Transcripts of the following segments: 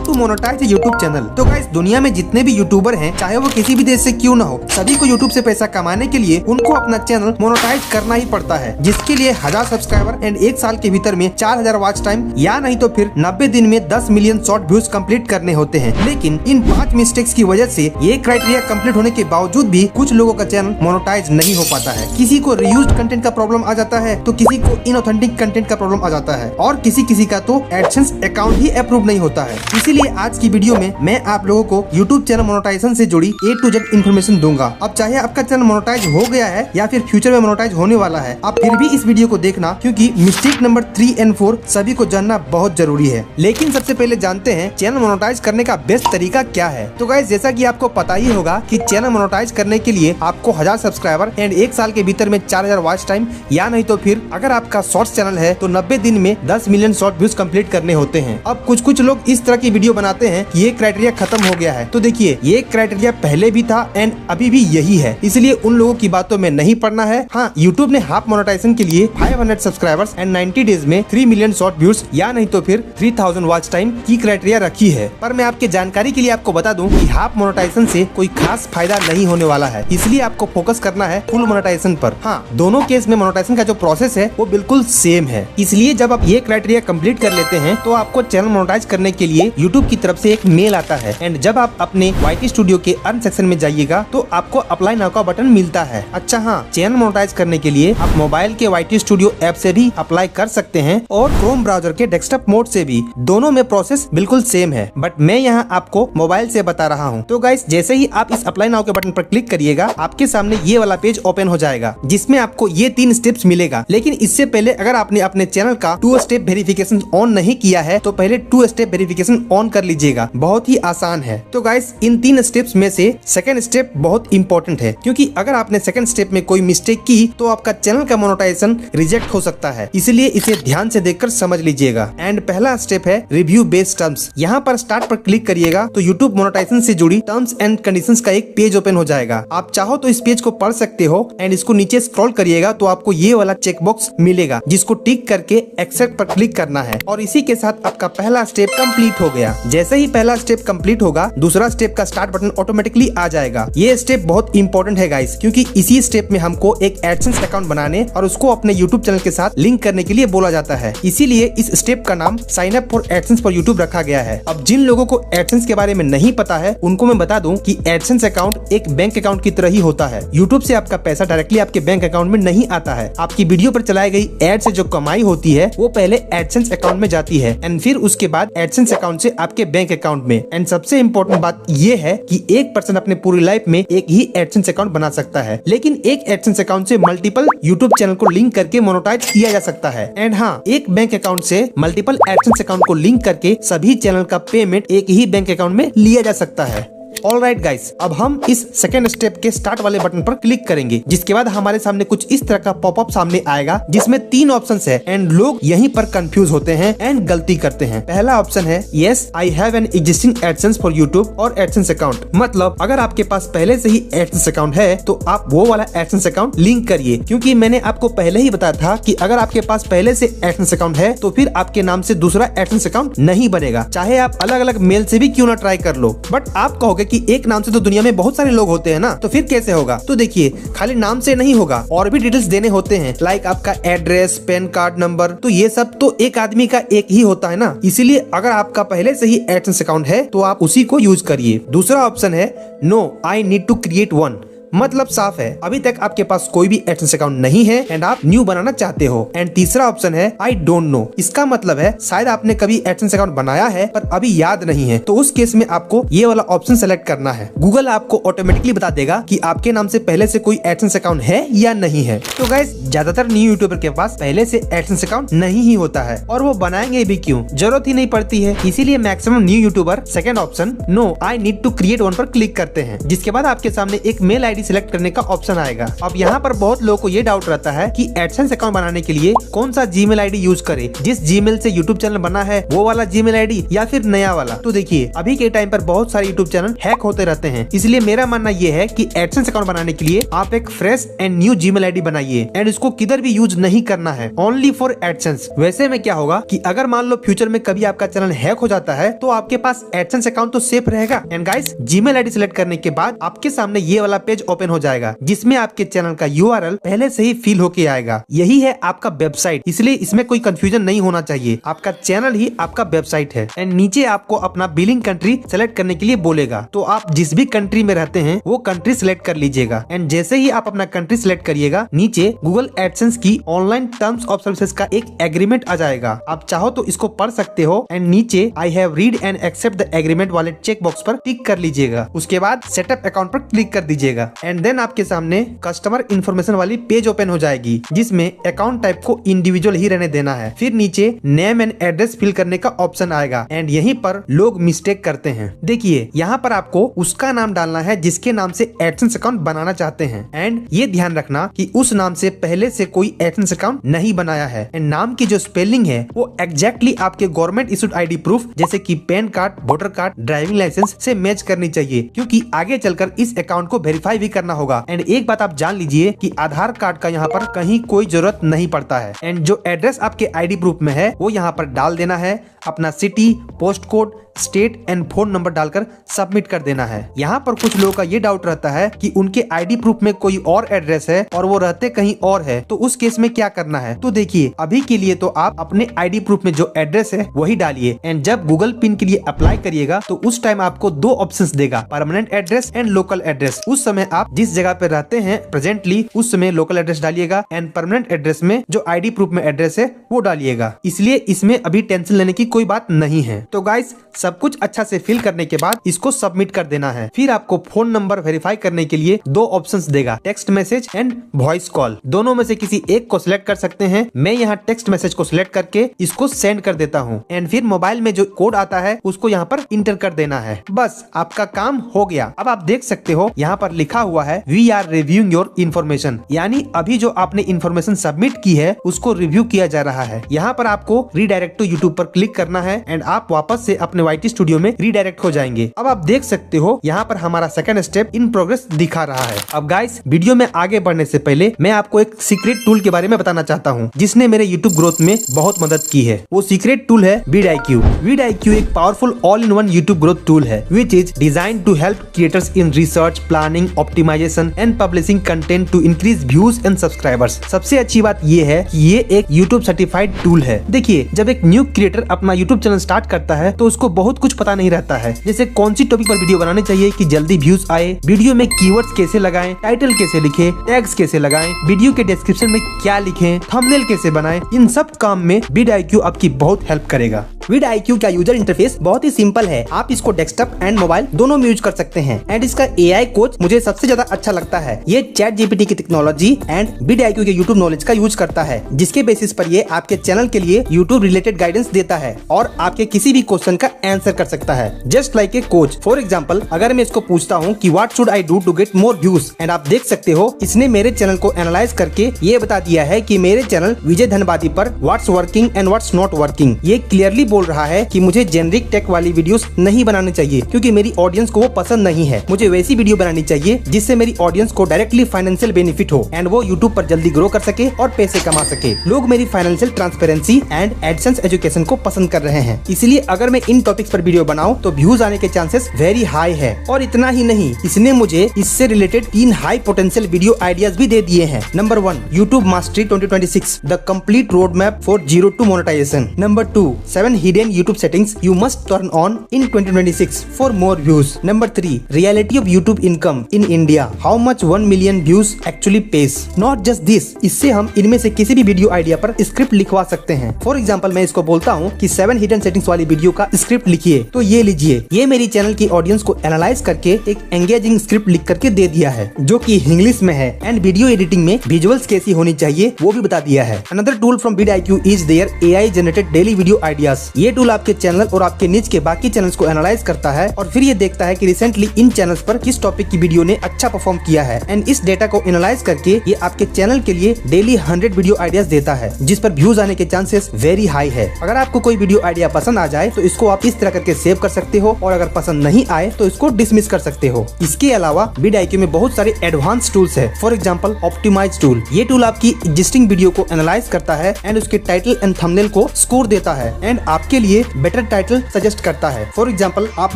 To monetise YouTube channel. तो guys दुनिया में जितने भी यूट्यूबर हैं, चाहे वो किसी भी देश से क्यों ना हो, सभी को यूट्यूब से पैसा कमाने के लिए उनको अपना चैनल मोनेटाइज करना ही पड़ता है, जिसके लिए 1000 सब्सक्राइबर एंड 1 साल के भीतर में 4000 वॉच टाइम या नहीं तो फिर 90 दिन में 10 मिलियन शॉर्ट व्यूज कंप्लीट करने होते हैं। लेकिन इन 5 मिस्टेक्स की वजह से ये क्राइटेरिया कंप्लीट होने के बावजूद भी कुछ लोगों का चैनल मोनेटाइज नहीं हो पाता है। किसी को रीयूज्ड कंटेंट का प्रॉब्लम आ जाता है, तो किसी को इनऑथेंटिक कंटेंट का प्रॉब्लम आ जाता है, और किसी का तो एडसेंस अकाउंट ही अप्रूव नहीं होता है। इसीलिए आज की वीडियो में मैं आप लोगों को यूट्यूब चैनल मोनेटाइजेशन से जुड़ी A to Z इन्फॉर्मेशन दूंगा। अब चाहे आपका चैनल मोनेटाइज हो गया है या फिर फ्यूचर में मोनेटाइज होने वाला है, आप फिर भी इस वीडियो को देखना, क्योंकि मिस्टेक नंबर 3 और 4 सभी को जानना बहुत जरूरी है। लेकिन सबसे पहले जानते हैं चैनल मोनेटाइज करने का बेस्ट तरीका क्या है। तो गाइस जैसा कि आपको पता ही होगा कि चैनल मोनेटाइज करने के लिए आपको 1000 सब्सक्राइबर एंड 1 साल के भीतर में 4000 वॉच टाइम या नहीं तो फिर अगर आपका शॉर्ट्स चैनल है तो 90 दिन में 10 मिलियन शॉर्ट व्यूज कंप्लीट करने होते हैं। अब कुछ लोग इस तरह की वीडियो बनाते हैं कि ये क्राइटेरिया खत्म हो गया है। तो देखिए ये क्राइटेरिया पहले भी था एंड अभी भी यही है, इसलिए उन लोगों की बातों में नहीं पड़ना है। हाँ, यूट्यूब ने हाफ मोनेटाइजेशन के लिए 500 सब्सक्राइबर्स एंड 90 डेज में 3 मिलियन शॉर्ट व्यूज या नहीं तो फिर 3000 वॉच टाइम की क्राइटेरिया रखी है। पर मैं आपके जानकारी के लिए आपको बता दूं कि हाफ मोनेटाइजेशन से कोई खास फायदा नहीं होने वाला है, इसलिए आपको फोकस करना है फुल मोनेटाइजेशन पर। हाँ, दोनों केस में मोनेटाइजेशन का जो प्रोसेस है वो बिल्कुल सेम है। इसलिए जब आप ये क्राइटेरिया कंप्लीट कर लेते हैं तो आपको चैनल मोनेटाइज करने के लिए यूट्यूब की तरफ से एक मेल आता है, एंड जब आप अपने YT स्टूडियो के अर्न सेक्शन में जाइएगा तो आपको अप्लाई नाउ का बटन मिलता है। अच्छा हाँ, चैनल मोनेटाइज करने के लिए आप मोबाइल के YT स्टूडियो ऐप से भी अप्लाई कर सकते हैं और क्रोम ब्राउजर के डेस्कटॉप मोड से भी। दोनों में प्रोसेस बिल्कुल सेम है, बट मैं यहाँ आपको मोबाइल से बता रहा हूँ। तो गाइस जैसे ही आप इस अप्लाई नाउ के बटन पर क्लिक करिएगा, आपके सामने ये वाला पेज ओपन हो जाएगा, जिसमें आपको ये 3 स्टेप्स मिलेगा। लेकिन इससे पहले अगर आपने अपने चैनल का 2 स्टेप वेरिफिकेशन ऑन नहीं किया है तो पहले 2 स्टेप वेरिफिकेशन ऑन कर लीजिएगा। बहुत ही आसान है। तो गाइस इन 3 स्टेप्स में से सेकंड स्टेप बहुत इंपॉर्टेंट है, क्योंकि अगर आपने सेकंड स्टेप में कोई मिस्टेक की तो आपका चैनल का मोनेटाइजेशन रिजेक्ट हो सकता है, इसलिए इसे ध्यान से देखकर समझ लीजिएगा। एंड पहला स्टेप है रिव्यू बेस्ड टर्म्स। यहाँ पर स्टार्ट पर क्लिक करिएगा तो यूट्यूब मोनेटाइजेशन से जुड़ी टर्म्स एंड कंडीशंस का एक पेज ओपन हो जाएगा। आप चाहो तो इस पेज को पढ़ सकते हो, एंड इसको नीचे स्क्रॉल करिएगा तो आपको ये वाला चेकबॉक्स मिलेगा, जिसको टिक करके एक्सेप्ट पर क्लिक करना है, और इसी के साथ आपका पहला स्टेप कंप्लीट हो गया। जैसे ही पहला स्टेप कंप्लीट होगा, दूसरा स्टेप का स्टार्ट बटन ऑटोमेटिकली आ जाएगा। ये स्टेप बहुत इंपॉर्टेंट है गाइस, क्योंकि इसी स्टेप में हमको एक एडसेंस अकाउंट बनाने और उसको अपने यूट्यूब चैनल के साथ लिंक करने के लिए बोला जाता है। इसीलिए इस स्टेप का नाम sign up for AdSense for YouTube रखा गया है। अब जिन लोगों को एडसेंस के बारे में नहीं पता है, उनको मैं बता दूं कि एडसेंस अकाउंट एक बैंक अकाउंट की तरह ही होता है। यूट्यूब से आपका पैसा डायरेक्टली आपके बैंक अकाउंट में नहीं आता है। आपकी वीडियो पर चलाई गई एड से जो कमाई होती है वो पहले एडसेंस अकाउंट में जाती है, एंड फिर उसके बाद एडसेंस अकाउंट से आपके बैंक अकाउंट में। एंड सबसे इम्पोर्टेंट बात ये है कि एक पर्सन अपने पूरी लाइफ में एक ही एडसेंस अकाउंट बना सकता है, लेकिन एक एडसेंस अकाउंट से मल्टीपल यूट्यूब चैनल को लिंक करके मोनेटाइज किया जा सकता है। एंड हाँ, एक बैंक अकाउंट से मल्टीपल एडसेंस अकाउंट को लिंक करके सभी चैनल का पेमेंट एक ही बैंक अकाउंट में लिया जा सकता है। ऑलराइट गाइस, अब हम इस सेकेंड स्टेप के स्टार्ट वाले बटन पर क्लिक करेंगे, जिसके बाद हमारे सामने कुछ इस तरह का पॉपअप सामने आएगा, जिसमें 3 ऑप्शंस है, एंड लोग यहीं पर कंफ्यूज होते हैं एंड गलती करते हैं। पहला ऑप्शन है yes I have an existing AdSense for YouTube और एडसेंस अकाउंट। मतलब अगर आपके पास पहले से ही एडसेंस अकाउंट है तो आप वो वाला एडसेंस अकाउंट लिंक करिए, क्योंकि मैंने आपको पहले ही बताया था कि अगर आपके पास पहले से एडसेंस अकाउंट है तो फिर आपके नाम से दूसरा एडसेंस अकाउंट नहीं बनेगा, चाहे आप अलग अलग मेल से भी क्यों ना ट्राई कर लो। बट आप कहोगे कि एक नाम से तो दुनिया में बहुत सारे लोग होते हैं ना, तो फिर कैसे होगा? तो देखिए, खाली नाम से नहीं होगा, और भी डिटेल्स देने होते हैं, लाइक आपका एड्रेस, पैन कार्ड नंबर। तो ये सब तो एक आदमी का एक ही होता है ना, इसीलिए अगर आपका पहले से ही एडसेंस अकाउंट है तो आप उसी को यूज करिए। दूसरा ऑप्शन है no I need to create one. मतलब साफ है, अभी तक आपके पास कोई भी एडसेंस अकाउंट नहीं है एंड आप न्यू बनाना चाहते हो। एंड तीसरा ऑप्शन है आई डोंट नो। इसका मतलब है शायद आपने कभी एडसेंस अकाउंट बनाया है पर अभी याद नहीं है, तो उस केस में आपको ये वाला ऑप्शन सेलेक्ट करना है। गूगल आपको ऑटोमेटिकली बता देगा कि आपके नाम से पहले से कोई एडसेंस अकाउंट है या नहीं है। तो गाइस, ज्यादातर न्यू यूट्यूबर के पास पहले से एडसेंस अकाउंट नहीं ही होता है, और वो बनाएंगे भी क्यों, जरूरत ही नहीं पड़ती है। इसीलिए maximum new YouTuber second option no I need to create one पर क्लिक करते हैं, जिसके बाद आपके सामने एक मेल आईडी आईडी सिलेक्ट करने का ऑप्शन आएगा। अब यहाँ पर बहुत लोगों को ये डाउट रहता है कि एडसेंस अकाउंट बनाने के लिए कौन सा जीमेल आईडी यूज करे, जिस जीमेल से यूट्यूब चैनल बना है वो वाला जीमेल आईडी या फिर नया वाला। तो देखिए अभी के टाइम पर बहुत सारे यूट्यूब चैनल हैक होते रहते हैं, इसलिए मेरा मानना ये है कि एडसेंस अकाउंट बनाने के लिए आप एक fresh and new Gmail ID बनाइए एंड इसको किधर भी यूज नहीं करना है, ओनली फॉर एडसेंस। वैसे में क्या होगा कि अगर मान लो फ्यूचर में कभी आपका चैनल हैक हो जाता है तो आपके पास एडसेंस अकाउंट तो सेफ रहेगा। And guys, Gmail ID select करने के बाद आपके सामने ये वाला पेज ओपन हो जाएगा जिसमें आपके चैनल का यूआरएल पहले से ही फिल होके आएगा। यही है आपका वेबसाइट, इसलिए इसमें कोई कंफ्यूजन नहीं होना चाहिए। आपका चैनल ही आपका वेबसाइट है। एंड नीचे आपको अपना बिलिंग कंट्री सेलेक्ट करने के लिए बोलेगा, तो आप जिस भी कंट्री में रहते हैं वो कंट्री सिलेक्ट कर लीजिएगा। एंड जैसे ही आप अपना कंट्री सिलेक्ट करिएगा, नीचे गूगल एडसेंस की ऑनलाइन टर्म्स ऑफ सर्विसेज का एक एग्रीमेंट आ जाएगा। आप चाहो तो इसको पढ़ सकते हो। एंड नीचे I have read and accept the agreement वाले चेक बॉक्स पर टिक कर लीजिएगा। उसके बाद सेटअप अकाउंट पर क्लिक कर दीजिएगा। एंड देन आपके सामने कस्टमर इन्फॉर्मेशन वाली पेज ओपन हो जाएगी जिसमें अकाउंट टाइप को इंडिविजुअल ही रहने देना है। फिर नीचे नेम एंड एड्रेस फिल करने का ऑप्शन आएगा। एंड यहीं पर लोग मिस्टेक करते हैं। देखिए यहाँ पर आपको उसका नाम डालना है जिसके नाम से एडसेंस अकाउंट बनाना चाहते हैं। एंड ये ध्यान रखना कि उस नाम से पहले से कोई एडसेंस अकाउंट नहीं बनाया है। एंड नाम की जो स्पेलिंग है वो एग्जैक्टली आपके गवर्नमेंट इशूड आईडी प्रूफ जैसे कि PAN card, voter card, driving licence से मैच करनी चाहिए, क्योंकि आगे चलकर इस अकाउंट को वेरीफाई भी करना होगा। एंड एक बात आप जान लीजिए कि आधार कार्ड का यहाँ पर कहीं कोई जरूरत नहीं पड़ता है। एंड जो एड्रेस आपके आईडी प्रूफ में है वो यहाँ पर डाल देना है। अपना city, post code, state and phone number डालकर सबमिट कर देना है। यहाँ पर कुछ लोगों का ये डाउट रहता है कि उनके आईडी प्रूफ में कोई और एड्रेस है और वो रहते कहीं और है, तो उस केस में क्या करना है। तो देखिए अभी के लिए तो आप अपने आईडी प्रूफ में जो एड्रेस है वही डालिए। एंड जब गूगल पिन के लिए अप्लाई करिएगा तो उस टाइम आपको दो ऑप्शंस देगा, permanent address and local address. उस समय आप जिस जगह पे रहते हैं प्रेजेंटली उस समय लोकल एड्रेस डालिएगा एंड परमानेंट एड्रेस में जो आईडी प्रूफ में एड्रेस है वो डालिएगा। इसलिए इसमें अभी टेंशन लेने की कोई बात नहीं है। तो गाइस, सब कुछ अच्छा से फिल करने के बाद इसको सबमिट कर देना है। फिर आपको फोन नंबर वेरीफाई करने के लिए दो ऑप्शंस देगा, text message and voice call. दोनों में से किसी एक को सिलेक्ट कर सकते हैं। मैं यहाँ टेक्स्ट मैसेज को सिलेक्ट करके इसको सेंड कर देता हूँ। एंड फिर मोबाइल में जो कोड आता है उसको यहाँ पर इंटर कर देना है। बस आपका काम हो गया। अब आप देख सकते हो यहाँ पर लिखा हुआ है we are reviewing your information, यानी अभी जो आपने इन्फॉर्मेशन सबमिट की है उसको रिव्यू किया जा रहा है। यहाँ पर आपको रीडायरेक्ट टू यूट्यूब पर क्लिक करना है एंड आप वापस से अपने YT स्टूडियो में रीडायरेक्ट हो जाएंगे। अब आप देख सकते हो यहाँ पर हमारा सेकंड स्टेप इन प्रोग्रेस दिखा रहा है। अब गाइस, वीडियो में आगे बढ़ने से पहले मैं आपको एक सीक्रेट टूल के बारे में बताना चाहता हूँ जिसने मेरे यूट्यूब ग्रोथ में बहुत मदद की है। वो सीक्रेट टूल है vidIQ। vidIQ एक powerful all in one YouTube growth tool है which is design to help creators in research, planning, optimisation and publishing content to increase views and subscribers. सबसे अच्छी बात ये है कि ये एक यूट्यूब सर्टिफाइड टूल है। देखिए, जब एक न्यू क्रिएटर अपना यूट्यूब चैनल स्टार्ट करता है तो उसको बहुत कुछ पता नहीं रहता है, जैसे कौन सी टॉपिक पर वीडियो बनानी चाहिए कि जल्दी व्यूज आए, वीडियो में कीवर्ड्स कैसे लगाएं, टाइटल कैसे लिखें, टैग्स कैसे लगाएं, वीडियो के डिस्क्रिप्शन में क्या लिखें, थंबनेल कैसे बनाएं। इन सब काम में vidIQ आपकी बहुत हेल्प करेगा। vidIQ का यूजर इंटरफेस बहुत ही सिंपल है। आप इसको डेस्कटॉप एंड मोबाइल दोनों में यूज कर सकते हैं। एंड इसका AI कोच मुझे सबसे ज्यादा अच्छा लगता है। ये ChatGPT की टेक्नोलॉजी एंड vidIQ के यूट्यूब नॉलेज का यूज करता है, जिसके बेसिस पर ये आपके चैनल के लिए यूट्यूब रिलेटेड गाइडेंस देता है और आपके किसी भी क्वेश्चन का आंसर कर सकता है, just like a coach. For example, अगर मैं इसको पूछता हूँ कि what should I do to get more views, and आप देख सकते हो इसने मेरे चैनल को एनालाइज करके ये बता दिया है कि मेरे चैनल विजय धनबादी पर what's working and what's not working. ये क्लियरली बोल रहा है कि मुझे जेनरिक टेक वाली वीडियोस नहीं बनानी चाहिए क्योंकि मेरी ऑडियंस को वो पसंद नहीं है। मुझे वैसी वीडियो बनानी चाहिए जिससे मेरी ऑडियंस को डायरेक्टली फाइनेंशियल बेनिफिट हो एंड वो यूट्यूब पर जल्दी ग्रो कर सके और पैसे कमा सके। लोग मेरी financial transparency and AdSense education को पसंद कर रहे हैं, इसलिए अगर मैं इन टॉपिक्स पर वीडियो बनाऊं तो व्यूज आने के चांसेस वेरी हाई है। और इतना ही नहीं, इसने मुझे इससे related 3 high potential video ideas भी दे दिए हैं। Number 1, YouTube mastery 2026, the complete road map for zero to monetisation. Number 2, 7 hidden YouTube settings you must turn on in 2026 for more views. Number 3, reality of YouTube income in India, how much 1 million views actually pays. Not just this, इससे हम इनमें से किसी भी video idea पर script लिखवा सकते हैं। फॉर एग्जाम्पल, मैं इसको बोलता हूँ कि 7 हिडन सेटिंग्स वाली वीडियो का स्क्रिप्ट स्क्रिप्ट लिखिए। तो ये लीजिए, ये मेरी चैनल की ऑडियंस को एनालाइज करके एक एंगेजिंग स्क्रिप्ट लिख करके दे दिया है, जो कि इंग्लिश में है एंड वीडियो एडिटिंग में विजुअल्स कैसी होनी चाहिए वो भी बता दिया है। Another tool from vidIQ is there AI generated daily video ideas. ये टूल आपके चैनल और आपके निच के बाकी चैनल्स को एनालाइज करता है और फिर ये देखता है कि रिसेंटली इन चैनल्स पर किस टॉपिक की वीडियो ने अच्छा परफॉर्म किया है एंड इस डेटा को एनालाइज करके ये आपके चैनल के लिए डेली 100 वीडियो आइडियाज देता है, जिस पर व्यूज आने के चांसेस वेरी हाई है। अगर आपको कोई वीडियो आइडिया पसंद आ जाए तो इसको आप इस तरह करके सेव कर सकते हो और अगर पसंद नहीं आए तो इसको डिसमिस कर सकते हो। इसके अलावा vidIQ में बहुत सारे एडवांस टूल्स है। फॉर एग्जाम्पल ऑप्टिमाइज टूल, ये टूल आपकी एग्जिस्टिंग वीडियो को एनालाइज करता है एंड उसके टाइटल एंड थंबनेल को स्कोर देता है एंड आपके लिए बेटर टाइटल सजेस्ट करता है। फॉर एग्जाम्पल आप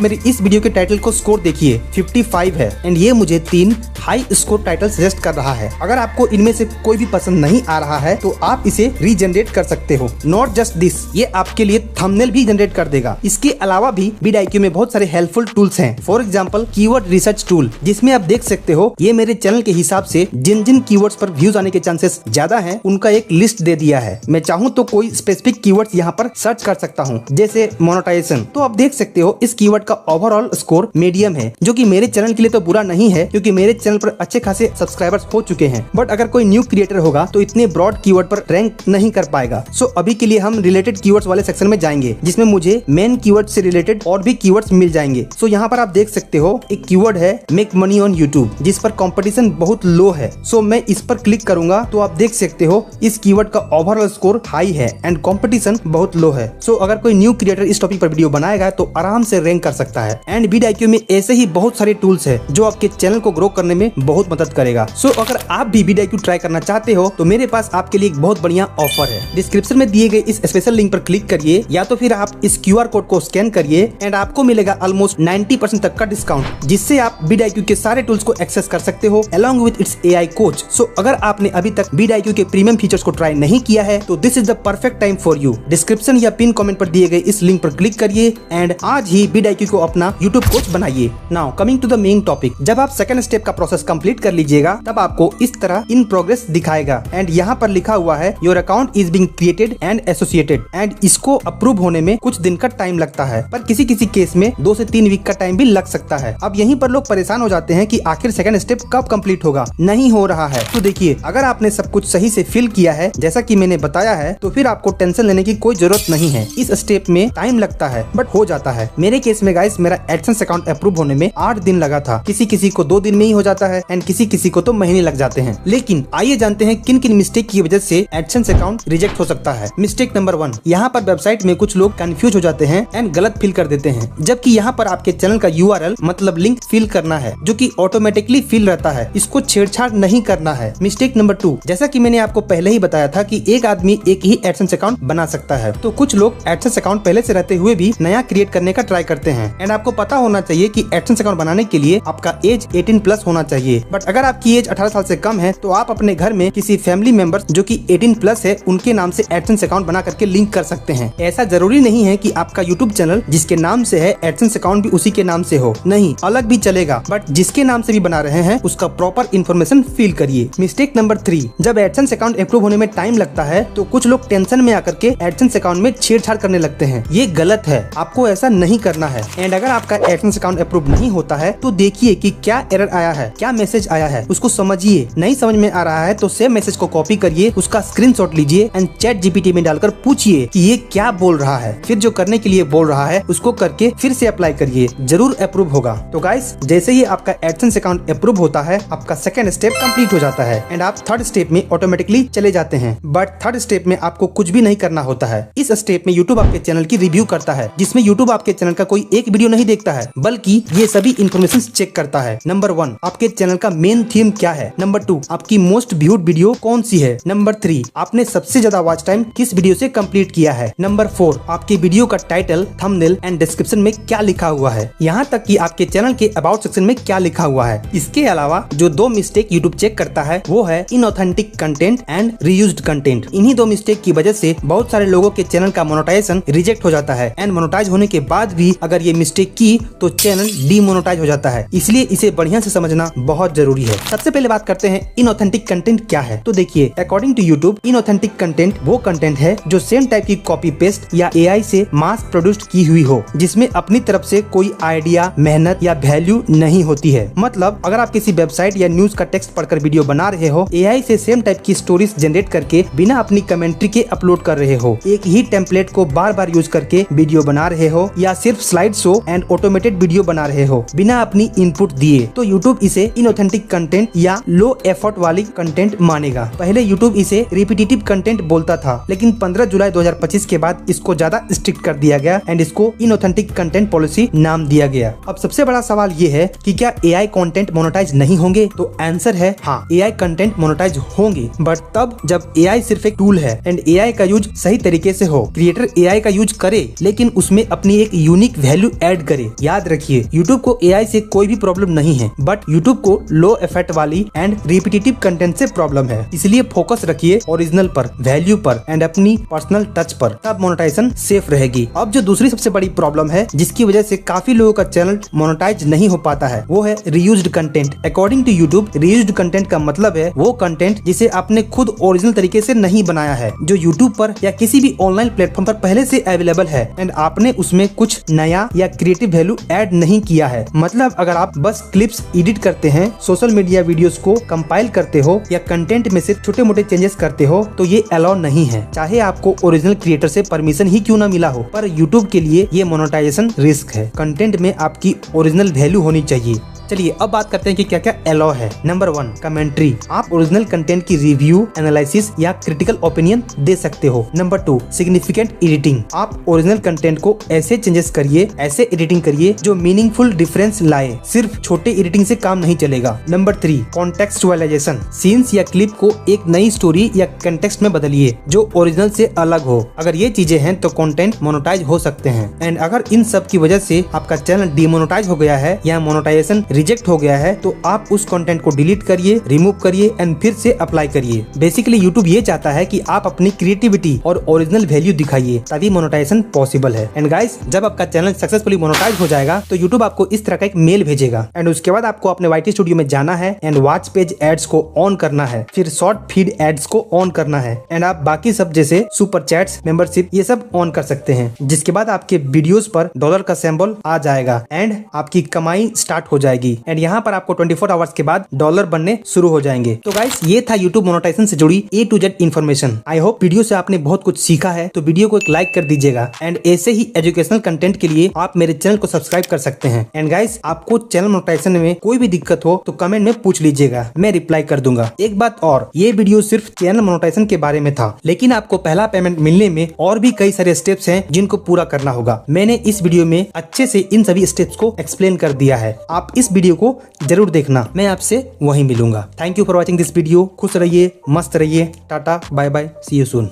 मेरी इस वीडियो के टाइटल को स्कोर देखिए 55 है एंड ये मुझे 3 हाई स्कोर टाइटल सजेस्ट कर रहा है। अगर आपको इनमें से कोई भी पसंद नहीं आ रहा है तो आप इसे रीजनरेट कर सकते हो। नॉट जस्ट दिस, ये आपके लिए थंबनेल भी जनरेट कर देगा। इसके अलावा भी vidIQ में बहुत सारे हेल्पफुल टूल्स हैं। For example keyword research tool, जिसमें आप देख सकते हो ये मेरे चैनल के हिसाब से जिन जिन कीवर्ड्स पर व्यूज आने के चांसेस ज्यादा हैं उनका एक लिस्ट दे दिया है। मैं चाहूँ तो कोई स्पेसिफिक कीवर्ड्स यहाँ पर सर्च कर सकता हूँ, जैसे मोनेटाइजेशन। तो आप देख सकते हो इस कीवर्ड का ओवरऑल स्कोर मीडियम है, जो कि मेरे चैनल के लिए तो बुरा नहीं है क्योंकि मेरे चैनल पर अच्छे खासे सब्सक्राइबर्स हो चुके हैं। बट अगर कोई न्यू क्रिएटर होगा तो इतने ब्रॉड कीवर्ड पर रैंक नहीं कर पाएगा। सो अभी के लिए हम रिलेटेड कीवर्ड्स वाले सेक्शन में जाएंगे, जिसमें मुझे मेन कीवर्ड से रिलेटेड और भी कीवर्ड्स मिल जाएंगे। सो यहाँ पर आप देख सकते हो एक कीवर्ड है मेक मनी ऑन यूट्यूब, जिस पर कंपटीशन बहुत लो है। सो मैं इस पर क्लिक करूंगा तो आप देख सकते हो इस कीवर्ड का ओवरऑल स्कोर हाई है एंड कंपटीशन बहुत लो है। सो अगर कोई न्यू क्रिएटर इस टॉपिक पर वीडियो बनाएगा तो आराम से रैंक कर सकता है। एंड vidIQ में ऐसे ही बहुत सारे टूल्स है जो आपके चैनल को ग्रो करने में बहुत मदद करेगा। सो अगर आप भी vidIQ ट्राई करना चाहते हो तो मेरे पास आपके लिए एक बहुत बढ़िया ऑफर है। डिस्क्रिप्शन में दिए गए इस स्पेशल लिंक पर क्लिक करिए या तो फिर आप इस QR कोड को स्कैन करिए एंड आपको मिलेगा ऑलमोस्ट 90% तक का डिस्काउंट, जिससे आप vidIQ के सारे टूल्स को एक्सेस कर सकते हो along with its AI coach. So अगर आपने अभी तक vidIQ के प्रीमियम फीचर्स को ट्राई नहीं किया है तो this is the perfect time for you. Description या पिन कमेंट पर दिए गए इस लिंक पर क्लिक करिए एंड आज ही vidIQ को अपना YouTube कोच बनाइए। Now coming to the main topic, जब आप सेकंड स्टेप का प्रोसेस कंप्लीट कर लीजिएगा तब आपको इस तरह इन प्रोग्रेस दिखाएगा एंड यहाँ पर लिखा हुआ है your account is being created and associated and इसको अप्रूव होने में कुछ दिन का टाइम लगता है, पर किसी किसी केस में 2 से 3 वीक का टाइम भी लग सकता है। अब यहीं पर लोग परेशान हो जाते हैं कि आखिर सेकंड स्टेप कब कंप्लीट होगा, नहीं हो रहा है। तो देखिए, अगर आपने सब कुछ सही से फिल किया है जैसा कि मैंने बताया है तो फिर आपको टेंशन लेने की कोई जरूरत नहीं है। इस स्टेप में टाइम लगता है बट हो जाता है। मेरे केस में गाइस मेरा एडसेंस अकाउंट अप्रूव होने में 8 दिन लगा था। किसी किसी को 2 दिन में ही हो जाता है एंड किसी किसी को तो महीने लग जाते हैं। लेकिन आइए जानते हैं किन किन मिस्टेक की वजह से एडसेंस अकाउंट रिजेक्ट हो सकता है। मिस्टेक नंबर 1, यहाँ पर वेबसाइट में कुछ लोग कंफ्यूज हो जाते हैं एंड गलत फिल कर देते हैं, जबकि यहाँ पर आपके चैनल का URL मतलब लिंक फिल करना है जो कि ऑटोमेटिकली फिल रहता है। इसको छेड़छाड़ नहीं करना है। मिस्टेक नंबर 2, जैसा कि मैंने आपको पहले ही बताया था कि एक आदमी एक ही एडसेंस अकाउंट बना सकता है, तो कुछ लोग एडसेंस अकाउंट पहले से रहते हुए भी नया क्रिएट करने का ट्राई करते हैं। एंड आपको पता होना चाहिए कि एडसेंस अकाउंट बनाने के लिए आपका एज 18+ होना चाहिए। बट अगर आपकी एज 18 साल से कम है तो आप अपने घर में किसी फैमिली मेंबर्स जो कि 18+ है उनके नाम से एडसेंस अकाउंट बना करके लिंक कर सकते हैं। ऐसा जरूरी नहीं है कि आपका यूट्यूब चैनल जिसके नाम से है एडसेंस अकाउंट भी उसी के नाम से हो, नहीं, अलग भी चलेगा, बट जिसके नाम से भी बना रहे हैं उसका प्रॉपर इन्फॉर्मेशन फिल करिए। मिस्टेक नंबर 3, जब एडसेंस अकाउंट अप्रूव होने में टाइम लगता है तो कुछ लोग टेंशन में आकर के एडसेंस अकाउंट में छेड़छाड़ करने लगते हैं। ये गलत है, आपको ऐसा नहीं करना है। एंड अगर आपका एडसेंस अकाउंट अप्रूव नहीं होता है तो देखिए कि क्या एरर आया है, क्या मैसेज आया है, उसको समझिए। नहीं समझ में आ रहा है तो सेम मैसेज को कॉपी करिए, उसका स्क्रीनशॉट लीजिए एंड ChatGPT में डालकर पूछिए कि ये क्या बोल रहा है। फिर जो करने के लिए बोल रहा है उसको करके फिर से अप्लाई करिए, जरूर अप्रूव होगा। तो गाइस, जैसे ही आपका एडसेंस अकाउंट अप्रूव होता है आपका सेकंड स्टेप कंप्लीट हो जाता है एंड आप थर्ड स्टेप में ऑटोमेटिकली चले जाते हैं। बट थर्ड स्टेप में आपको कुछ भी नहीं करना होता है। इस स्टेप में यूट्यूब आपके चैनल की रिव्यू करता है, जिसमें यूट्यूब आपके चैनल का कोई एक वीडियो नहीं देखता है बल्कि ये सभी इन्फॉर्मेशन चेक करता है। नंबर 1, आपके चैनल का मेन थीम क्या है। नंबर 2, आपकी मोस्ट व्यूड वीडियो कौन सी है। नंबर 3, आपने सबसे ज्यादा वॉच टाइम किस वीडियो से कंप्लीट किया है। नंबर 4, आपके वीडियो का टाइटल, थंबनेल एंड डिस्क्रिप्शन में क्या लिखा हुआ है, यहाँ तक कि आपके चैनल के अबाउट सेक्शन में क्या लिखा हुआ है। इसके अलावा जो 2 मिस्टेक यूट्यूब चेक करता है वो है inauthentic content and reused content. इन्हीं 2 मिस्टेक की वजह से बहुत सारे लोगों के चैनल का मोनेटाइजेशन रिजेक्ट हो जाता है एंड मोनेटाइज होने के बाद भी अगर ये मिस्टेक की तो चैनल डीमोनेटाइज हो जाता है। इसलिए इसे बढ़िया से समझना बहुत जरूरी है। सबसे पहले बात करते हैं इनऑथेंटिक कंटेंट क्या है। तो देखिए, according to YouTube inauthentic content वो कंटेंट है जो सेम टाइप की कॉपी पेस्ट या AI से मास प्रोड्यूस्ड जनरेट की हुई हो, जिसमें अपनी तरफ से कोई आइडिया, मेहनत या वैल्यू नहीं होती है। मतलब अगर आप किसी वेबसाइट या न्यूज का टेक्स्ट पढ़कर वीडियो बना रहे हो, एआई से सेम टाइप की स्टोरीज जनरेट करके बिना अपनी कमेंट्री के अपलोड कर रहे हो, एक ही टेम्पलेट को बार बार यूज करके वीडियो बना रहे हो, या सिर्फ slide show and automated video बना रहे हो बिना अपनी इनपुट दिए, तो यूट्यूब इसे इनऑथेंटिक कंटेंट या लो एफर्ट वाली कंटेंट मानेगा। पहले यूट्यूब इसे रिपीटेटिव कंटेंट बोलता था, लेकिन 15 जुलाई 2025 के बाद इसको ज्यादा स्ट्रिक्ट कर दिया गया एंड इसको इनऑथेंटिक कंटेंट पॉलिसी नाम दिया गया। अब सबसे बड़ा सवाल ये है कि क्या एआई कंटेंट मोनेटाइज नहीं होंगे? तो आंसर है हाँ, एआई कंटेंट मोनेटाइज होंगे, बट तब जब एआई सिर्फ एक टूल है एंड एआई का यूज सही तरीके से हो। क्रिएटर एआई का यूज करे लेकिन उसमें अपनी एक यूनिक वैल्यू ऐड करे। याद रखिए, यूट्यूब को एआई से कोई भी प्रॉब्लम नहीं है, बट यूट्यूब को लो इफेक्ट वाली एंड रिपीटेटिव कंटेंट से प्रॉब्लम है। इसलिए फोकस रखिए ओरिजिनल पर, वैल्यू पर एंड अपनी पर्सनल टच पर, तब मोनेटाइजेशन सेफ रहेगी। अब जो दूसरी सबसे बड़ी प्रॉब्लम है जिसकी वजह से काफी लोगों का चैनल मोनेटाइज नहीं हो पाता है, वो है reused content. According to YouTube, reused content का मतलब है वो कंटेंट जिसे आपने खुद ओरिजिनल तरीके से नहीं बनाया है, जो यूट्यूब पर या किसी भी ऑनलाइन प्लेटफॉर्म पर पहले से अवेलेबल है एंड आपने उसमें कुछ नया या क्रिएटिव वैल्यू ऐड नहीं किया है। मतलब अगर आप बस क्लिप्स एडिट करते हैं, सोशल मीडिया वीडियोस को कंपाइल करते हो या कंटेंट में सिर्फ छोटे मोटे चेंजेस करते हो, तो ये अलाउ नहीं है, चाहे आपको ओरिजिनल क्रिएटर से परमिशन ही क्यों ना मिला हो। पर यूट्यूब के लिए ये मोनेटाइजेशन रिस्क है। कंटेंट में आपकी ओरिजिनल वैल्यू होनी चाहिए। चलिए अब बात करते हैं कि क्या क्या अलाउ है। Number 1, commentary. आप ओरिजिनल कंटेंट की रिव्यू, एनालिसिस या क्रिटिकल ओपिनियन दे सकते हो। Number 2, significant editing. आप ओरिजिनल कंटेंट को ऐसे चेंजेस करिए, ऐसे एडिटिंग करिए जो मीनिंगफुल डिफरेंस लाए, सिर्फ छोटे एडिटिंग से काम नहीं चलेगा। नंबर 3, कॉन्टेक्सचुअलाइजेशन। सीन्स या क्लिप को एक नई स्टोरी या कंटेक्स्ट में बदलिए जो ओरिजिनल से अलग हो। अगर ये चीजें हैं तो कंटेंट मोनेटाइज हो सकते हैं। एंड अगर इन सब की वजह से आपका चैनल डीमोनेटाइज हो गया है या मोनेटाइजेशन रिजेक्ट हो गया है, तो आप उस कंटेंट को डिलीट करिए, रिमूव करिए एंड फिर से अप्लाई करिए। बेसिकली यूट्यूब ये चाहता है कि आप अपनी क्रिएटिविटी और ओरिजिनल वैल्यू दिखाइए, तभी मोनेटाइजेशन पॉसिबल है। एंड गाइस, जब आपका चैनल सक्सेसफुली मोनेटाइज हो जाएगा तो यूट्यूब आपको इस तरह का एक मेल भेजेगा एंड उसके बाद आपको अपने वाईटी स्टूडियो में जाना है एंड वॉच पेज एड्स को ऑन करना है, फिर शॉर्ट फीड एड्स को ऑन करना है एंड आप बाकी सब जैसे सुपर चैट्स, मेंबरशिप ये सब ऑन कर सकते हैं, जिसके बाद आपके वीडियोस पर डॉलर का सिंबल आ जाएगा एंड आपकी कमाई स्टार्ट हो जाएगी। एंड यहाँ पर आपको 24 आवर्स के बाद डॉलर बनने शुरू हो जाएंगे। तो गाइस, ये था यूट्यूब मोनेटाइजेशन से जुड़ी A to Z information. I hope video से आपने बहुत कुछ सीखा है, तो वीडियो को एक लाइक कर दीजिएगा एंड ऐसे ही एजुकेशनल कंटेंट के लिए आप मेरे चैनल को सब्सक्राइब कर सकते हैं। एंड गाइस, आपको चैनल मोनेटाइजेशन में कोई भी दिक्कत हो तो कमेंट में पूछ लीजिएगा, मैं रिप्लाई कर दूंगा। एक बात और, ये वीडियो सिर्फ चैनल मोनेटाइजेशन के बारे में था, लेकिन आपको पहला पेमेंट मिलने में और भी कई सारे स्टेप्स हैं जिनको पूरा करना होगा। मैंने इस वीडियो में अच्छे से इन सभी स्टेप्स को एक्सप्लेन कर दिया है। आप इस वीडियो को जरूर देखना, मैं आपसे वहीं मिलूंगा। Thank you for watching this video. खुश रहिए, मस्त रहिए, tata bye bye, see you soon.